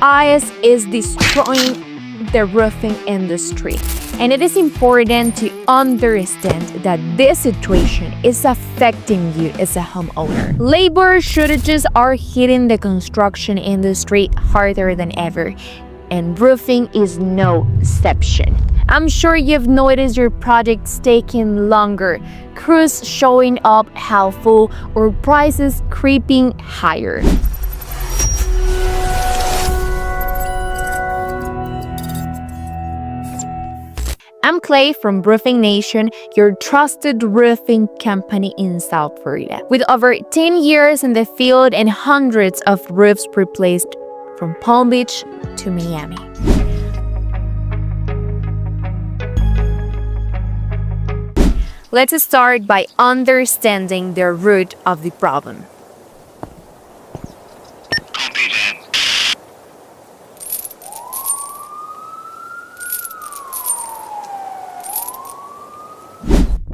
ice is destroying the roofing industry. And it is important to understand that this situation is affecting you as a homeowner. Labor shortages are hitting the construction industry harder than ever, and roofing is no exception. I'm sure you've noticed your projects taking longer, crews showing up half full, or prices creeping higher. I'm Clay from Roofing Nation, your trusted roofing company in South Florida. With over 10 years in the field and hundreds of roofs replaced from Palm Beach to Miami. Let's start by understanding the root of the problem.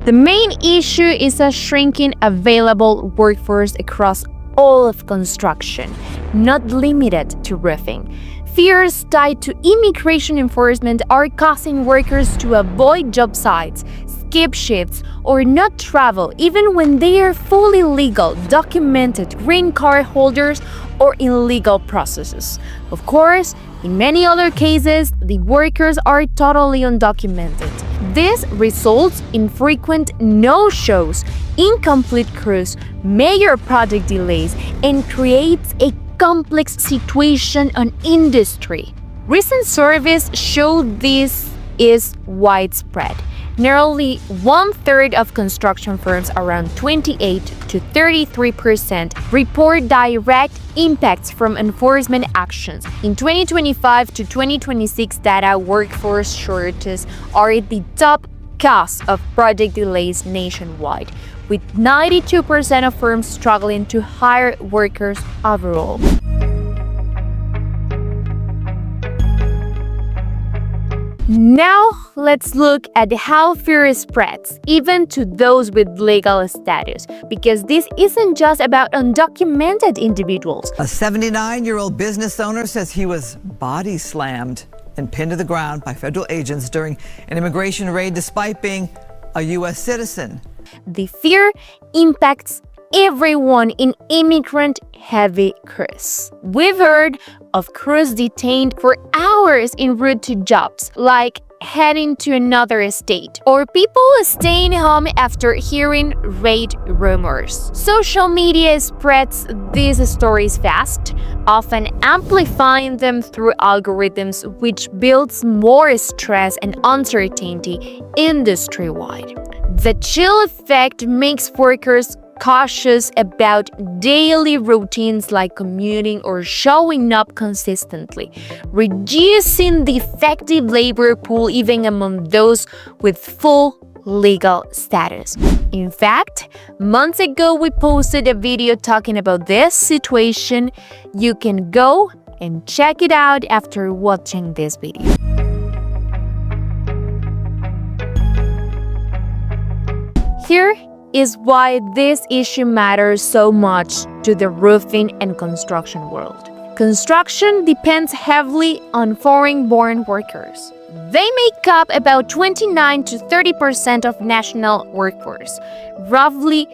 The main issue is a shrinking available workforce across all of construction, not limited to roofing. Fears tied to immigration enforcement are causing workers to avoid job sites, skip shifts, or not travel even when they are fully legal, documented green card holders, or in legal processes. Of course, in many other cases, the workers are totally undocumented. This results in frequent no-shows, incomplete crews, major project delays, and creates a complex situation on industry. Recent surveys show this is widespread. Nearly one-third of construction firms, around 28 to 33%, report direct impacts from enforcement actions. In 2025 to 2026 data, workforce shortages are the top cause of project delays nationwide, with 92% of firms struggling to hire workers overall. Now, let's look at how fear spreads, even to those with legal status, because this isn't just about undocumented individuals. A 79-year-old business owner says he was body slammed and pinned to the ground by federal agents during an immigration raid despite being a U.S. citizen. The fear impacts everyone in immigrant-heavy crews. We've heard of crews detained for hours en route to jobs, like heading to another state, or people staying home after hearing raid rumors. Social media spreads these stories fast, often amplifying them through algorithms, which builds more stress and uncertainty industry-wide. The chill effect makes workers cautious about daily routines like commuting or showing up consistently, reducing the effective labor pool even among those with full legal status. In fact, months ago we posted a video talking about this situation. You can go and check it out after watching this video. Here is why this issue matters so much to the roofing and construction world. Construction depends heavily on foreign-born workers. They make up about 29 to 30% of national workforce, roughly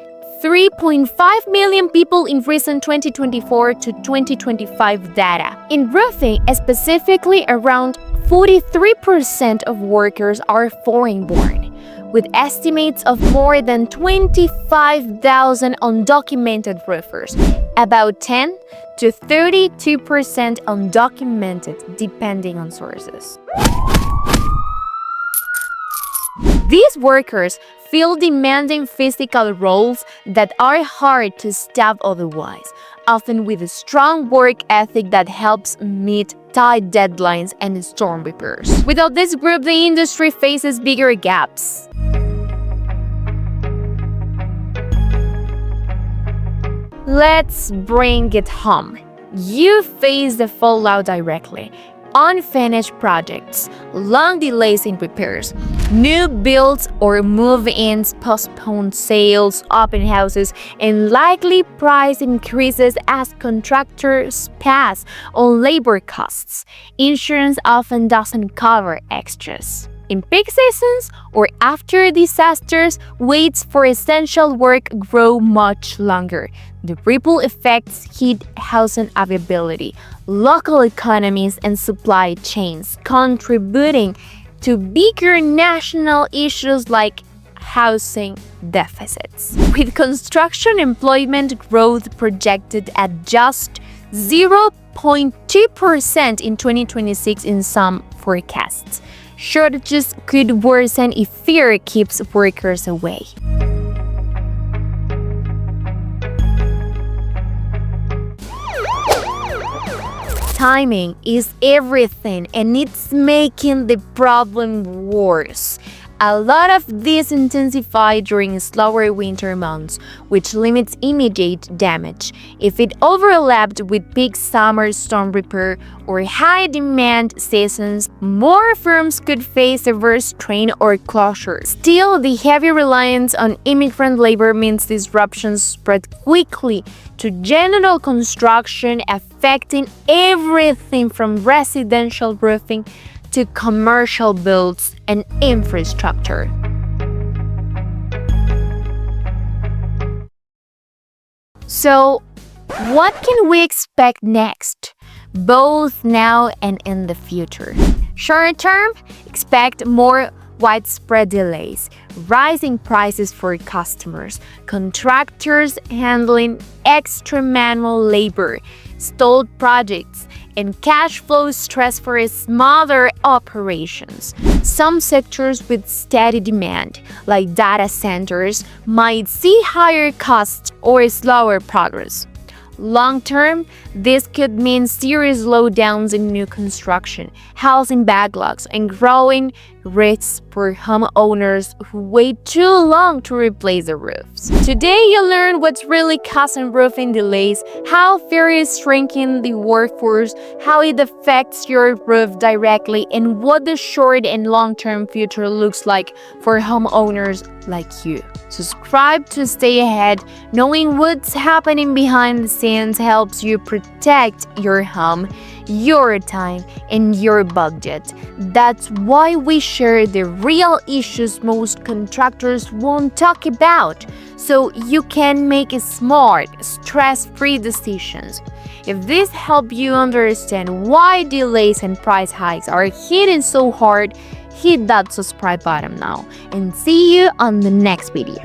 3.5 million people in recent 2024 to 2025 data. In roofing, specifically, around 43% of workers are foreign-born, with estimates of more than 25,000 undocumented roofers, about 10 to 32% undocumented, depending on sources. These workers fill demanding physical roles that are hard to staff otherwise, often with a strong work ethic that helps meet tight deadlines and storm repairs. Without this group, the industry faces bigger gaps. Let's bring it home. You face the fallout directly. unfinished projects, long delays in repairs, new builds or move-ins, postponed sales, open houses, and likely price increases as contractors pass on labor costs. Insurance often doesn't cover extras. In peak seasons or after disasters, waits for essential work grow much longer. The ripple effects hit housing availability, local economies, and supply chains, contributing to bigger national issues like housing deficits. With construction employment growth projected at just 0.2% in 2026 in some forecasts, shortages could worsen if fear keeps workers away. Timing is everything, and it's making the problem worse. A lot of this intensified during slower winter months, which limits immediate damage. If it overlapped with peak summer storm repair or high-demand seasons, more firms could face severe strain or closures. Still, the heavy reliance on immigrant labor means disruptions spread quickly to general construction, affecting everything from residential roofing to commercial builds and infrastructure. So, what can we expect next, both now and in the future? Short term, expect more widespread delays, rising prices for customers, contractors handling extra manual labor, stalled projects, and cash flow stress for smaller operations. Some sectors with steady demand, like data centers, might see higher costs or slower progress. Long-term, this could mean serious slowdowns in new construction, housing backlogs, and growing risks for homeowners who wait too long to replace the roofs. Today, you learned what's really causing roofing delays, how fear is shrinking the workforce, how it affects your roof directly, and what the short and long-term future looks like for homeowners like you. Subscribe to stay ahead. Knowing what's happening behind the scenes helps you protect your home, your time, and your budget. That's why we share the real issues most contractors won't talk about, so you can make smart, stress-free decisions. If this helped you understand why delays and price hikes are hitting so hard, hit that subscribe button now, and see you on the next video.